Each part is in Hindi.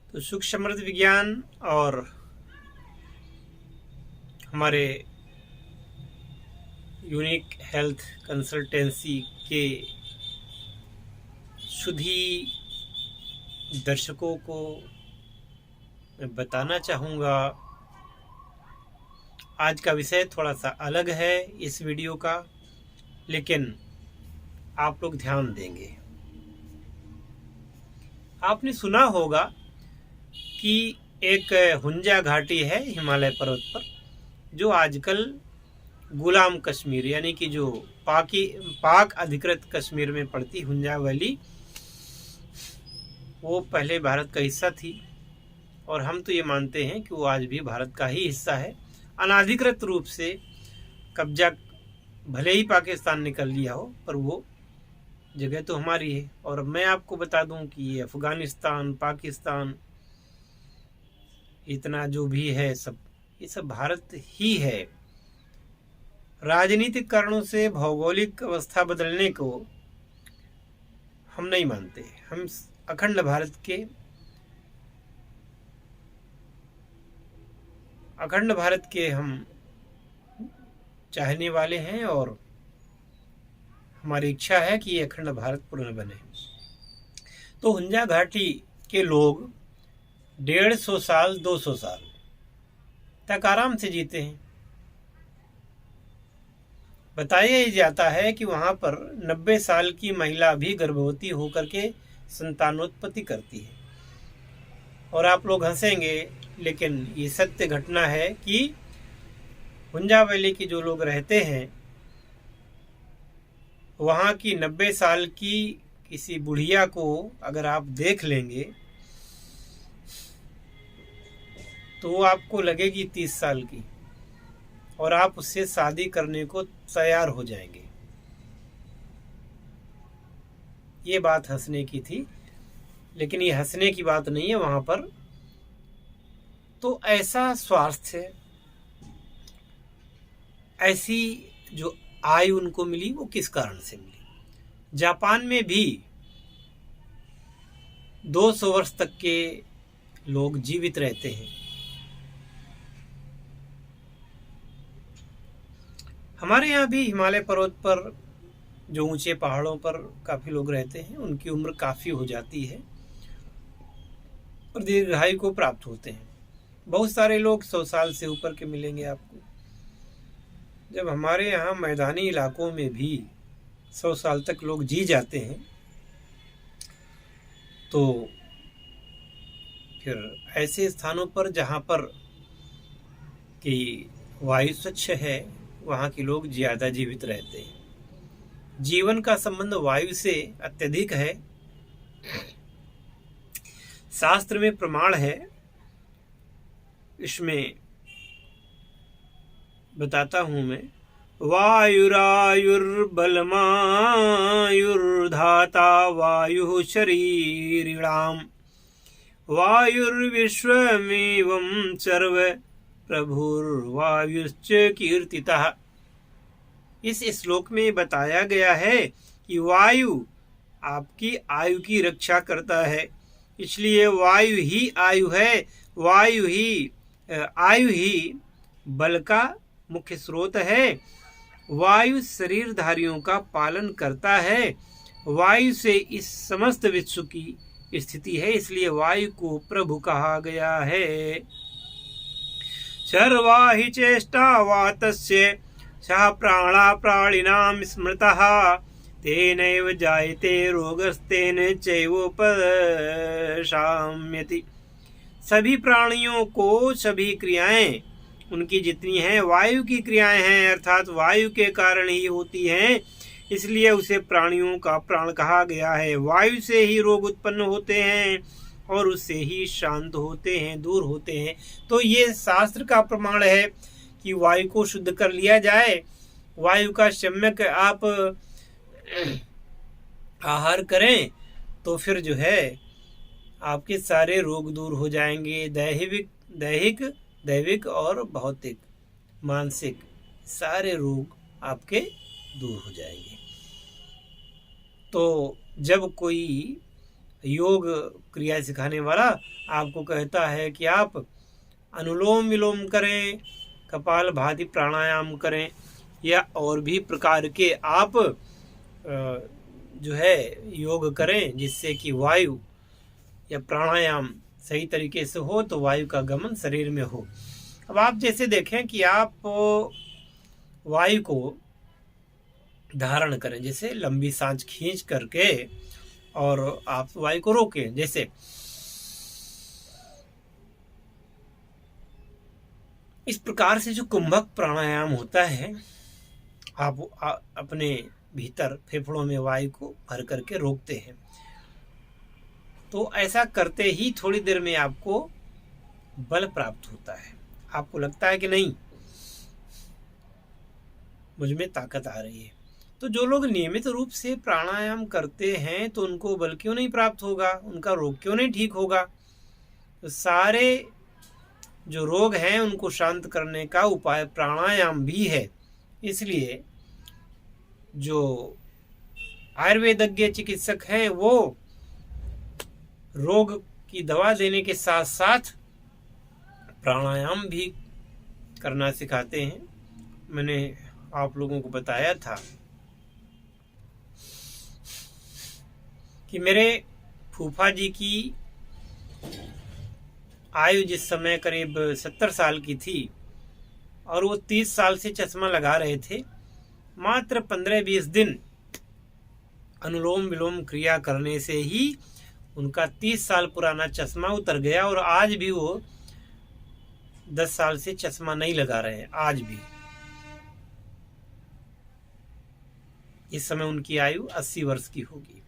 तो सुख समृद्ध विज्ञान और हमारे यूनिक हेल्थ कंसल्टेंसी के सुधी दर्शकों को मैं बताना चाहूँगा, आज का विषय थोड़ा सा अलग है इस वीडियो का, लेकिन आप लोग ध्यान देंगे। आपने सुना होगा कि एक हुंजा घाटी है हिमालय पर्वत पर, जो आजकल गुलाम कश्मीर यानी कि जो पाक अधिकृत कश्मीर में पड़ती हुंजा वैली, वो पहले भारत का हिस्सा थी और हम तो ये मानते हैं कि वो आज भी भारत का ही हिस्सा है। अनाधिकृत रूप से कब्जा भले ही पाकिस्तान ने कर लिया हो, पर वो जगह तो हमारी है। और मैं आपको बता दूं कि ये अफगानिस्तान, पाकिस्तान, इतना जो भी है सब, ये सब भारत ही है। राजनीतिक कारणों से भौगोलिक अवस्था बदलने को हम नहीं मानते। हम अखंड भारत के हम चाहने वाले हैं और हमारी इच्छा है कि ये अखंड भारत पूर्ण बने। तो हुंजा घाटी के लोग 150 साल 200 साल तक आराम से जीते हैं। बताया जाता है कि वहां पर 90 साल की महिला भी गर्भवती होकर के संतानोत्पत्ति करती है। और आप लोग हंसेंगे, लेकिन ये सत्य घटना है कि हुंजा वैली के जो लोग रहते हैं, वहाँ की 90 साल की किसी बुढ़िया को अगर आप देख लेंगे तो वो आपको लगेगी 30 साल की, और आप उससे शादी करने को तैयार हो जाएंगे। ये बात हंसने की थी, लेकिन ये हंसने की बात नहीं है वहाँ पर। तो ऐसा स्वास्थ्य, ऐसी जो आयु उनको मिली, वो किस कारण से मिली? जापान में भी 200 वर्ष तक के लोग जीवित रहते हैं। हमारे यहाँ भी हिमालय पर्वत पर जो ऊंचे पहाड़ों पर काफी लोग रहते हैं, उनकी उम्र काफी हो जाती है और दीर्घायु को प्राप्त होते हैं। बहुत सारे लोग 100 साल से ऊपर के मिलेंगे आपको। जब हमारे यहाँ मैदानी इलाकों में भी 100 साल तक लोग जी जाते हैं, तो फिर ऐसे स्थानों पर जहाँ पर कि वायु स्वच्छ है, वहाँ के लोग ज्यादा जीवित रहते हैं। जीवन का संबंध वायु से अत्यधिक है। शास्त्र में प्रमाण है, इसमें बताता हूं मैं। वायुरायुर्बलमायुर्धाता वायु शरीरिणाम वायुर्विश्वमेवं सर्व प्रभुर्वायुश्च कीर्तितः। इस श्लोक में बताया गया है कि वायु आपकी आयु की रक्षा करता है, इसलिए वायु ही आयु है। आयु ही बल का मुख्य स्रोत है। वायु शरीरधारियों का पालन करता है। वायु से इस समस्त विश्व की स्थिति है, इसलिए वायु को प्रभु कहा गया है। सर्वा हि चेष्टा वातस्य सः प्राणा प्राणिनां स्मृतः तेनैव जायते रोगस्तेन चैवोपशाम्यति। सभी प्राणियों को सभी क्रियाएं उनकी जितनी हैं वायु की क्रियाएं हैं, अर्थात वायु के कारण ही होती हैं, इसलिए उसे प्राणियों का प्राण कहा गया है। वायु से ही रोग उत्पन्न होते हैं और उससे ही शांत होते हैं, दूर होते हैं। तो ये शास्त्र का प्रमाण है कि वायु को शुद्ध कर लिया जाए, वायु का सम्यक आप आहार करें, तो फिर जो है आपके सारे रोग दूर हो जाएंगे। दैहिक और भौतिक, मानसिक सारे रोग आपके दूर हो जाएंगे। तो जब कोई योग क्रिया सिखाने वाला आपको कहता है कि आप अनुलोम विलोम करें, कपाल भाती प्राणायाम करें, या और भी प्रकार के आप जो है योग करें जिससे कि वायु या प्राणायाम सही तरीके से हो, तो वायु का गमन शरीर में हो। अब आप जैसे देखें कि आप वायु को धारण करें, जैसे लंबी सांस खींच करके और आप वायु को रोकें, जैसे इस प्रकार से जो कुंभक प्राणायाम होता है, आप अपने भीतर फेफड़ों में वायु को भर करके रोकते हैं। तो ऐसा करते ही थोड़ी देर में आपको बल प्राप्त होता है। आपको लगता है कि नहीं, मुझ में ताकत आ रही है। तो जो लोग नियमित रूप से प्राणायाम करते हैं तो उनको बल क्यों नहीं प्राप्त होगा, उनका रोग क्यों नहीं ठीक होगा। तो सारे जो रोग हैं उनको शांत करने का उपाय प्राणायाम भी है। इसलिए जो आयुर्वेदज्ञ चिकित्सक हैं वो रोग की दवा देने के साथ साथ प्राणायाम भी करना सिखाते हैं। मैंने आप लोगों को बताया था कि मेरे फूफा जी की आयु जिस समय करीब 70 साल की थी और वो 30 साल से चश्मा लगा रहे थे, मात्र 15-20 दिन अनुलोम विलोम क्रिया करने से ही उनका 30 साल पुराना चश्मा उतर गया और आज भी वो 10 साल से चश्मा नहीं लगा रहे हैं। आज भी इस समय उनकी आयु 80 वर्ष की होगी।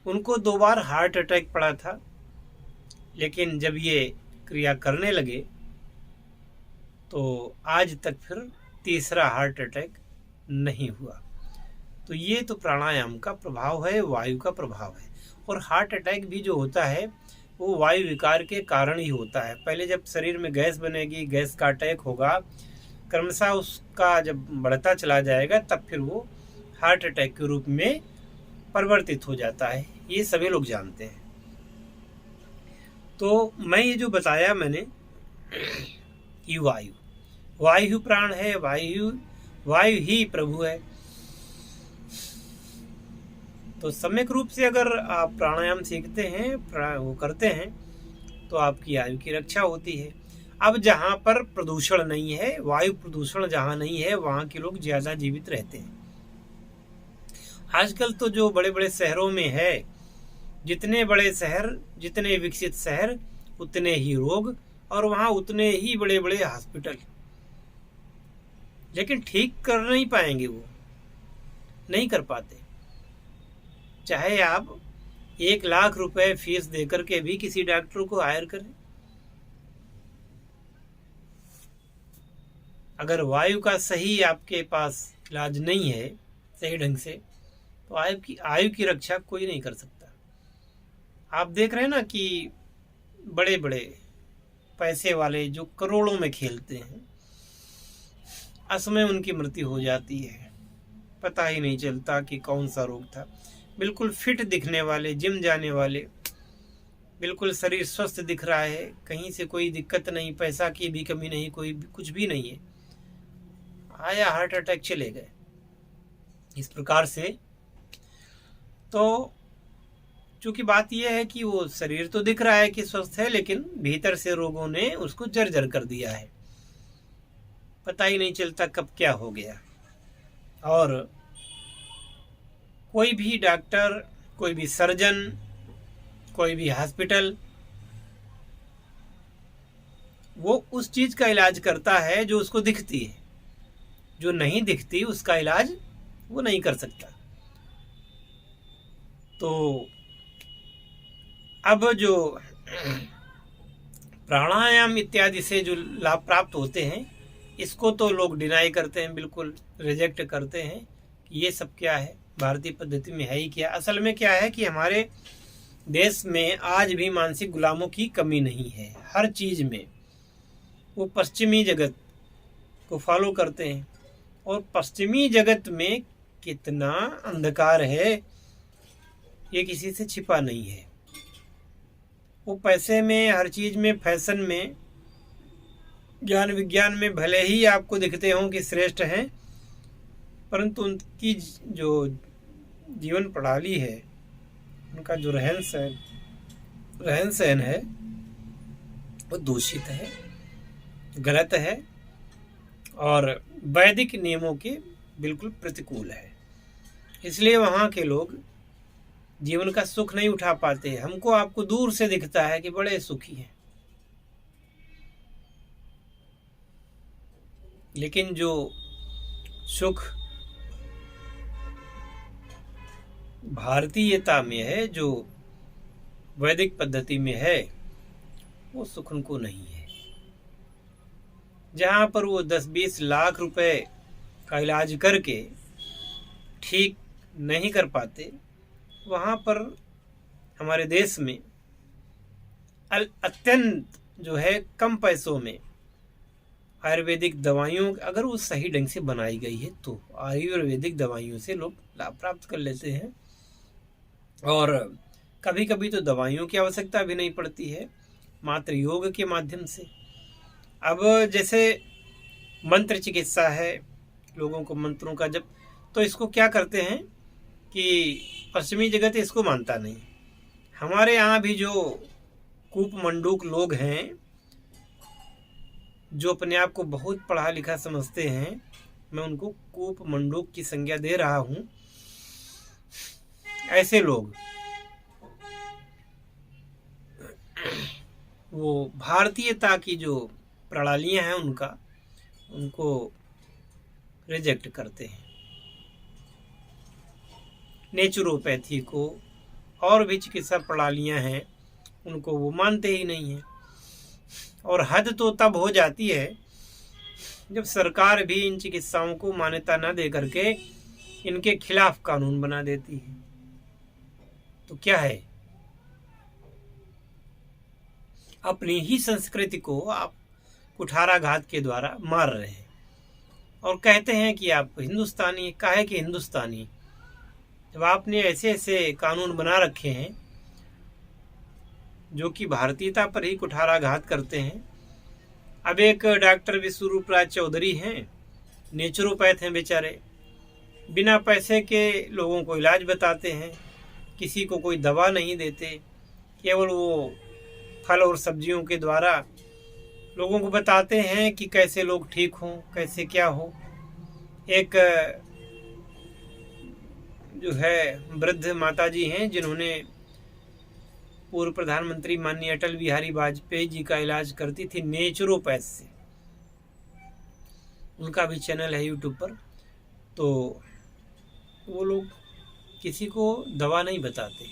उनको 2 बार हार्ट अटैक पड़ा था, लेकिन जब ये क्रिया करने लगे तो आज तक फिर तीसरा हार्ट अटैक नहीं हुआ। तो ये तो प्राणायाम का प्रभाव है, वायु का प्रभाव है। और हार्ट अटैक भी जो होता है वो वायु विकार के कारण ही होता है। पहले जब शरीर में गैस बनेगी, गैस का अटैक होगा, क्रमशः उसका जब बढ़ता चला जाएगा तब फिर वो हार्ट अटैक के रूप में परिवर्तित हो जाता है। ये सभी लोग जानते हैं। तो मैं ये जो बताया मैंने कि वायु प्राण है, वायु ही प्रभु है। तो सम्यक रूप से अगर आप प्राणायाम सीखते हैं, वो करते हैं, तो आपकी आयु की रक्षा होती है। अब जहाँ पर प्रदूषण नहीं है, वायु प्रदूषण जहाँ नहीं है, वहाँ के लोग ज़्यादा जीवित रहते हैं। आजकल तो जो बड़े बड़े शहरों में है, जितने बड़े शहर, जितने विकसित शहर, उतने ही रोग और वहाँ उतने ही बड़े बड़े हॉस्पिटल, लेकिन ठीक कर नहीं पाएंगे, वो नहीं कर पाते। चाहे आप 1 लाख रुपए फीस देकर के भी किसी डॉक्टर को हायर करें, अगर वायु का सही आपके पास इलाज नहीं है सही ढंग से, तो आयु की रक्षा कोई नहीं कर सकता। आप देख रहे हैं ना कि बड़े बड़े पैसे वाले जो करोड़ों में खेलते हैं, असमय उनकी मृत्यु हो जाती है, पता ही नहीं चलता कि कौन सा रोग था। बिल्कुल फिट दिखने वाले, जिम जाने वाले, बिल्कुल शरीर स्वस्थ दिख रहा है, कहीं से कोई दिक्कत नहीं, पैसा की भी कमी नहीं, कोई कुछ भी नहीं है, आया हार्ट अटैक, चले गए। इस प्रकार से तो चूंकि बात यह है कि वो शरीर तो दिख रहा है कि स्वस्थ है, लेकिन भीतर से रोगों ने उसको जर्जर कर दिया है, पता ही नहीं चलता कब क्या हो गया। और कोई भी डॉक्टर, कोई भी सर्जन, कोई भी हॉस्पिटल, वो उस चीज का इलाज करता है जो उसको दिखती है, जो नहीं दिखती उसका इलाज वो नहीं कर सकता। तो अब जो प्राणायाम इत्यादि से जो लाभ प्राप्त होते हैं, इसको तो लोग डिनाई करते हैं, बिल्कुल रिजेक्ट करते हैं कि ये सब क्या है, भारतीय पद्धति में है ही क्या। असल में क्या है कि हमारे देश में आज भी मानसिक गुलामों की कमी नहीं है। हर चीज में वो पश्चिमी जगत को फॉलो करते हैं, और पश्चिमी जगत में कितना अंधकार है ये किसी से छिपा नहीं है। वो पैसे में, हर चीज़ में, फैशन में, ज्ञान विज्ञान में भले ही आपको दिखते हों कि श्रेष्ठ हैं, परंतु उनकी जो जीवन प्रणाली है, उनका जो रहन सहन है वो दूषित है, गलत है और वैदिक नियमों के बिल्कुल प्रतिकूल है। इसलिए वहाँ के लोग जीवन का सुख नहीं उठा पाते। हमको आपको दूर से दिखता है कि बड़े सुखी हैं, लेकिन जो सुख भारतीयता में है, जो वैदिक पद्धति में है, वो सुख उनको नहीं है। जहाँ पर वो 10-20 लाख रुपए का इलाज करके ठीक नहीं कर पाते, वहाँ पर हमारे देश में अत्यंत जो है कम पैसों में आयुर्वेदिक दवाइयों, अगर वो सही ढंग से बनाई गई है तो आयुर्वेदिक दवाइयों से लोग लाभ प्राप्त कर लेते हैं। और कभी कभी तो दवाइयों की आवश्यकता भी नहीं पड़ती है, मात्र योग के माध्यम से। अब जैसे मंत्र चिकित्सा है, लोगों को मंत्रों का जब, तो इसको क्या करते हैं कि पश्चिमी जगत इसको मानता नहीं। हमारे यहाँ भी जो कूप मंडूक लोग हैं, जो अपने आप को बहुत पढ़ा लिखा समझते हैं, मैं उनको कूप मंडूक की संज्ञा दे रहा हूँ। ऐसे लोग वो भारतीयता की जो प्रणालियां हैं उनको रिजेक्ट करते हैं। नेचुरोपैथी को और भी चिकित्सा प्रणालियां हैं, उनको वो मानते ही नहीं हैं। और हद तो तब हो जाती है जब सरकार भी इन चिकित्साओं को मान्यता न दे करके इनके खिलाफ कानून बना देती है। तो क्या है, अपनी ही संस्कृति को आप कुठाराघात के द्वारा मार रहे हैं और कहते हैं कि आप हिंदुस्तानी। काहे कि हिंदुस्तानी, जब आपने ऐसे ऐसे कानून बना रखे हैं जो कि भारतीयता पर ही कुठाराघात करते हैं। अब एक डॉक्टर विश्वरूप राज चौधरी हैं, नेचुरोपैथ हैं बेचारे, बिना पैसे के लोगों को इलाज बताते हैं, किसी को कोई दवा नहीं देते, केवल वो फल और सब्जियों के द्वारा लोगों को बताते हैं कि कैसे लोग ठीक हों, कैसे क्या हो। एक जो है वृद्ध माता जी हैं जिन्होंने पूर्व प्रधानमंत्री माननीय अटल बिहारी वाजपेयी जी का इलाज करती थी नेचुरोपैथ से, उनका भी चैनल है यूट्यूब पर। तो वो लोग किसी को दवा नहीं बताते।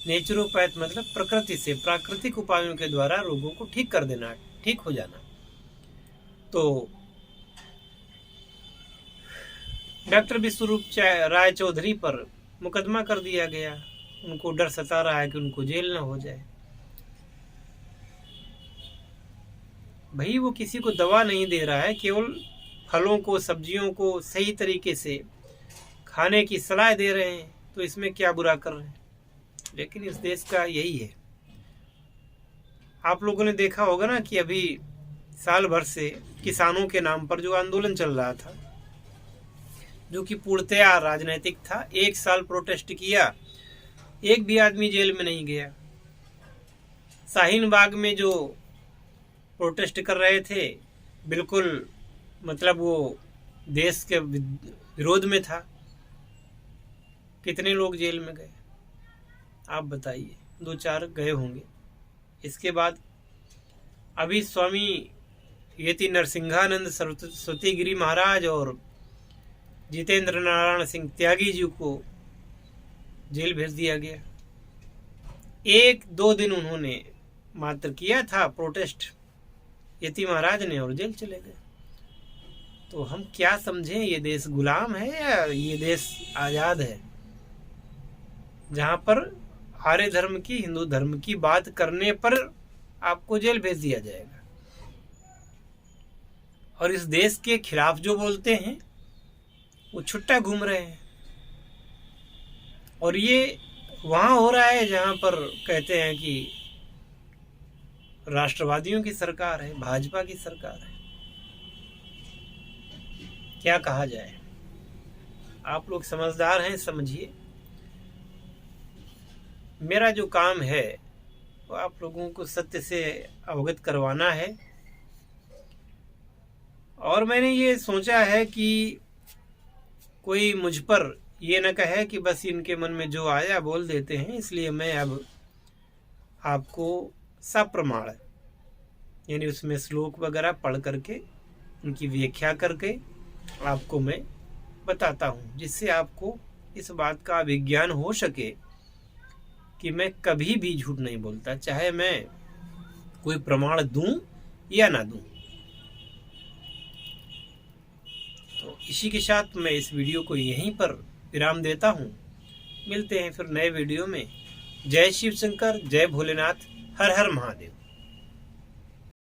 नेचुरोपैथ मतलब प्रकृति से, प्राकृतिक उपायों के द्वारा रोगों को ठीक कर देना, ठीक हो जाना। तो डॉक्टर विश्वरूप राय चौधरी पर मुकदमा कर दिया गया। उनको डर सता रहा है कि उनको जेल ना हो जाए। भाई वो किसी को दवा नहीं दे रहा है, केवल फलों को, सब्जियों को सही तरीके से खाने की सलाह दे रहे हैं, तो इसमें क्या बुरा कर रहे हैं। लेकिन इस देश का यही है। आप लोगों ने देखा होगा ना कि अभी साल भर से किसानों के नाम पर जो आंदोलन चल रहा था, जो कि पूर्णतया राजनीतिक था, 1 साल प्रोटेस्ट किया, एक भी आदमी जेल में नहीं गया। शाहीन बाग में जो प्रोटेस्ट कर रहे थे, बिल्कुल मतलब वो देश के विरोध में था, कितने लोग जेल में गए आप बताइए? 2-4 गए होंगे। इसके बाद अभी स्वामी यति नरसिंहानंद सरस्वती गिरी महाराज और जितेंद्र नारायण सिंह त्यागी जी को जेल भेज दिया गया। 1-2 दिन उन्होंने मात्र किया था प्रोटेस्ट यति महाराज ने, और जेल चले गए। तो हम क्या समझें, ये देश गुलाम है या ये देश आजाद है, जहां पर आर्य धर्म की, हिंदू धर्म की बात करने पर आपको जेल भेज दिया जाएगा। और इस देश के खिलाफ जो बोलते हैं वो छुट्टा घूम रहे हैं। और ये वहां हो रहा है जहां पर कहते हैं कि राष्ट्रवादियों की सरकार है, भाजपा की सरकार है। क्या कहा जाए? आप लोग समझदार हैं, समझिए। मेरा जो काम है वो आप लोगों को सत्य से अवगत करवाना है। और मैंने ये सोचा है कि कोई मुझ पर ये न कहे कि बस इनके मन में जो आया बोल देते हैं, इसलिए मैं अब आपको सप्रमाण यानी उसमें श्लोक वगैरह पढ़ करके उनकी व्याख्या करके आपको मैं बताता हूँ, जिससे आपको इस बात का विज्ञान हो सके कि मैं कभी भी झूठ नहीं बोलता, चाहे मैं कोई प्रमाण दूं या ना दूं। तो इसी के साथ मैं इस वीडियो को यहीं पर विराम देता हूँ। मिलते हैं फिर नए वीडियो में। जय शिव शंकर, जय भोलेनाथ, हर हर महादेव।